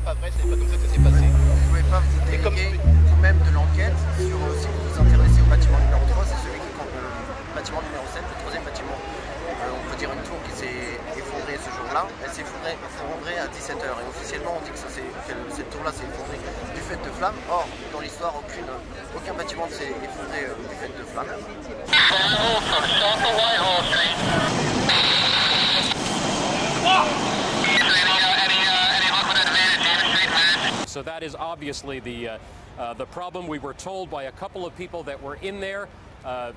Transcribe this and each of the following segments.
pas vrai, c'est pas comme ça que ça s'est passé. Vous ne pouvez pas vous déléguer vous-même de l'enquête sur si vous vous intéressez au bâtiment numéro 3, c'est celui qui compte le bâtiment numéro 7, le troisième bâtiment. On peut dire une tour qui s'est effondrée ce jour-là. Elle s'est effondrée à 17h et officiellement on dit que cette tour-là s'est effondrée du fait de flammes. Or, dans l'histoire, aucun bâtiment ne s'est effondré du fait de flammes. So that is obviously the problem. We were told by a couple of people that were in there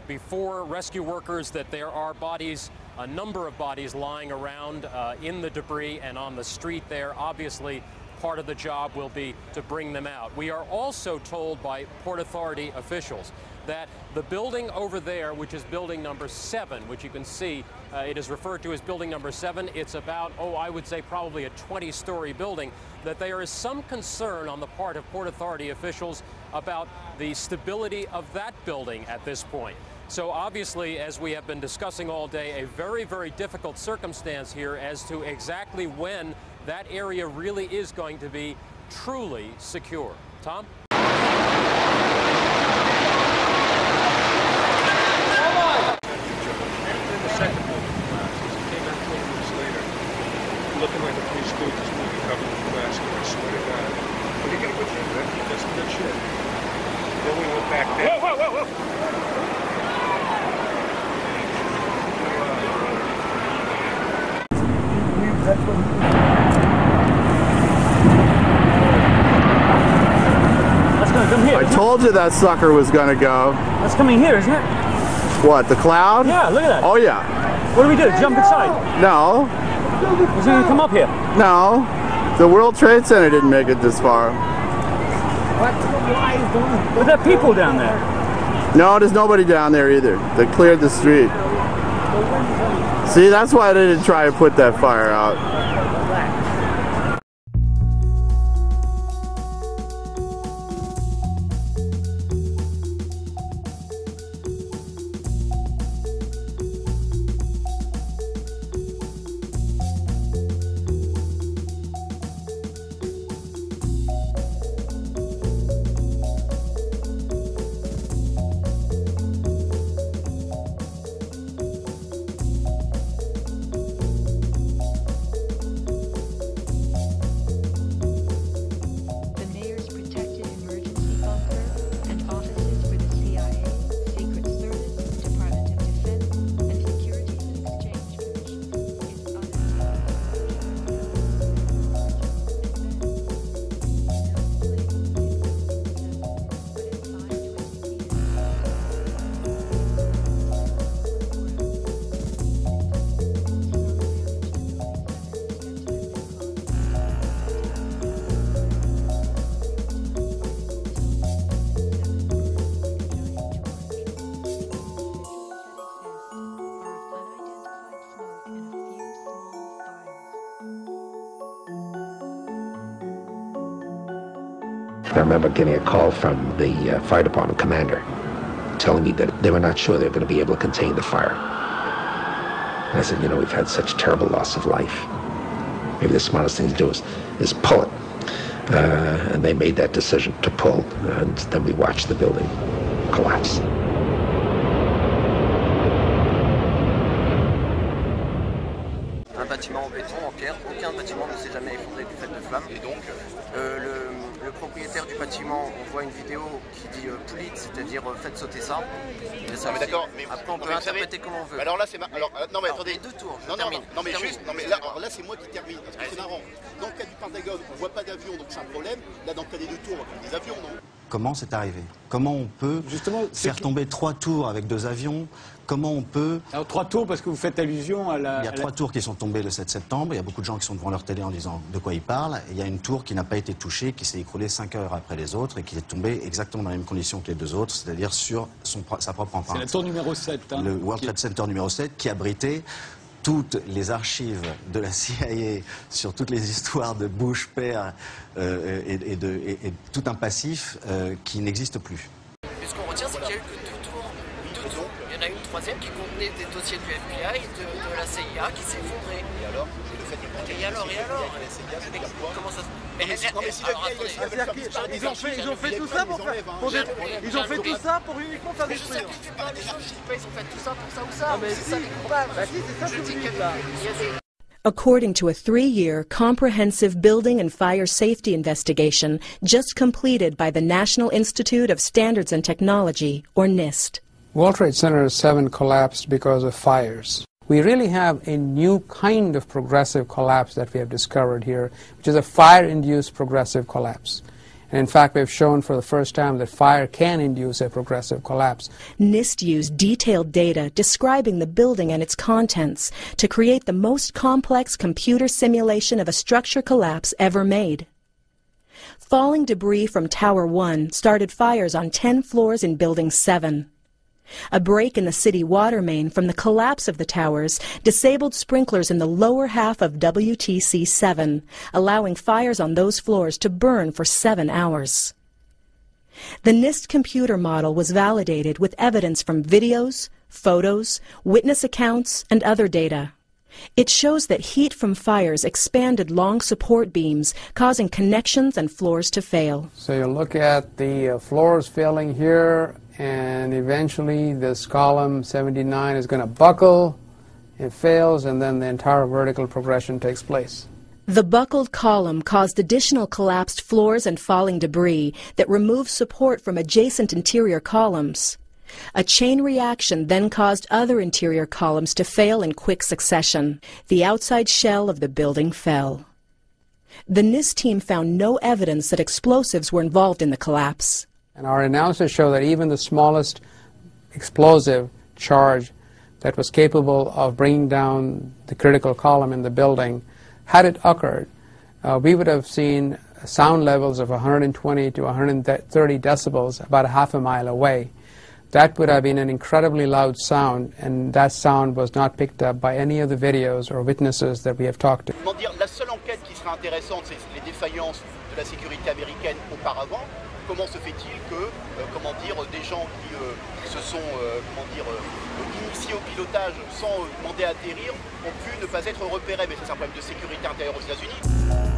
before rescue workers that there are bodies, a number of bodies lying around in the debris and on the street there. Obviously, part of the job will be to bring them out. We are also told by Port Authority officials that the building over there, which is building number 7, which you can see, it is referred to as building number 7. It's about, I would say probably a 20-story building, that there is some concern on the part of Port Authority officials about the stability of that building at this point. So obviously, as we have been discussing all day, a very, very difficult circumstance here as to exactly when that area really is going to be truly secure. Tom? Looking like a Three Stooges movie covered with plastic, I swear to God. But you get a good thing, right? That's some good shit. Then we went back there. Whoa! That's gonna come here. I told you that sucker was gonna go. That's coming here, isn't it? What, the cloud? Yeah, look at that. Oh yeah. What do we do? Jump inside? No. Is it gonna come up here? No. The World Trade Center didn't make it this far. But there are people down there. No, there's nobody down there either. They cleared the street. See, that's why they didn't try to put that fire out. I remember getting a call from the fire department commander telling me that they were not sure they were going to be able to contain the fire. And I said, we've had such terrible loss of life. Maybe the smartest thing to do is pull it. And they made that decision to pull, and then we watched the building collapse. Un bâtiment en béton, en pierre, aucun bâtiment ne s'est jamais effondré du fait de flammes. Et donc, le propriétaire du bâtiment, on voit une vidéo qui dit pull it, c'est-à-dire faites sauter ça. Mais d'accord, mais après on peut interpréter comme on veut. Alors là, c'est non mais attendez. Deux tours. Non mais juste, là c'est moi qui termine parce que c'est marrant. Dans le cas du Pentagone, on voit pas d'avion, donc c'est un problème. Là, dans le cas des deux tours, on voit des avions, non? Comment c'est arrivé? Comment on peut faire tomber 3 tours avec 2 avions? Comment on peut... Alors 3 tours parce que vous faites allusion à la... Il y a 3 tours qui sont tombées le 7 septembre. Il y a beaucoup de gens qui sont devant leur télé en disant de quoi ils parlent. Et il y a une tour qui n'a pas été touchée, qui s'est écroulée 5 heures après les autres et qui est tombée exactement dans les mêmes conditions que les 2 autres, c'est-à-dire sur sa propre empreinte. C'est la tour numéro 7. Hein, le World Trade Center numéro 7 qui abritait toutes les archives de la CIA sur toutes les histoires de Bush père et tout un passif qui n'existe plus. Mais ce qu'on retient, c'est qu'il n'y a eu que 2 tours. Il y en a une troisième qui contenait des dossiers du FBI et de la CIA qui s'est effondrée. Et alors, c'est le fait de Il y a alors comment ça se... Ils ont fait tout ça pour faire... Ils ont fait tout ça pour uniquement faire détruire. Je dis pas ils ont fait tout ça pour ça ou ça. C'est ça les coupables. Bah si, c'est ça que vous dites là. According to a 3-year comprehensive building and fire safety investigation just completed by the National Institute of Standards and Technology, or NIST. World Trade Center 7 collapsed because of fires. We really have a new kind of progressive collapse that we have discovered here, which is a fire-induced progressive collapse. And in fact, we've shown for the first time that fire can induce a progressive collapse. NIST used detailed data describing the building and its contents to create the most complex computer simulation of a structure collapse ever made. Falling debris from Tower 1 started fires on 10 floors in Building 7. A break in the city water main from the collapse of the towers disabled sprinklers in the lower half of WTC 7, allowing fires on those floors to burn for 7 hours. The NIST computer model was validated with evidence from videos, photos, witness accounts, and other data. It shows that heat from fires expanded long support beams, causing connections and floors to fail. So you look at the floors failing here, and eventually this column 79 is going to buckle, it fails, and then the entire vertical progression takes place. The buckled column caused additional collapsed floors and falling debris that removed support from adjacent interior columns. A chain reaction then caused other interior columns to fail in quick succession. The outside shell of the building fell. The NIST team found no evidence that explosives were involved in the collapse. And our analysis showed that even the smallest explosive charge that was capable of bringing down the critical column in the building, had it occurred, we would have seen sound levels of 120 to 130 decibels about a half a mile away. That would have been an incredibly loud sound, and that sound was not picked up by any of the videos or witnesses that we have talked to. Comment dire, la seule enquête qui serait intéressante, c'est les défaillances de la sécurité américaine auparavant. Comment se fait-il que, des gens qui se sont, initiés au pilotage sans demander à atterrir ont pu ne pas être repérés? Mais ça, c'est un problème de sécurité intérieure aux États-Unis.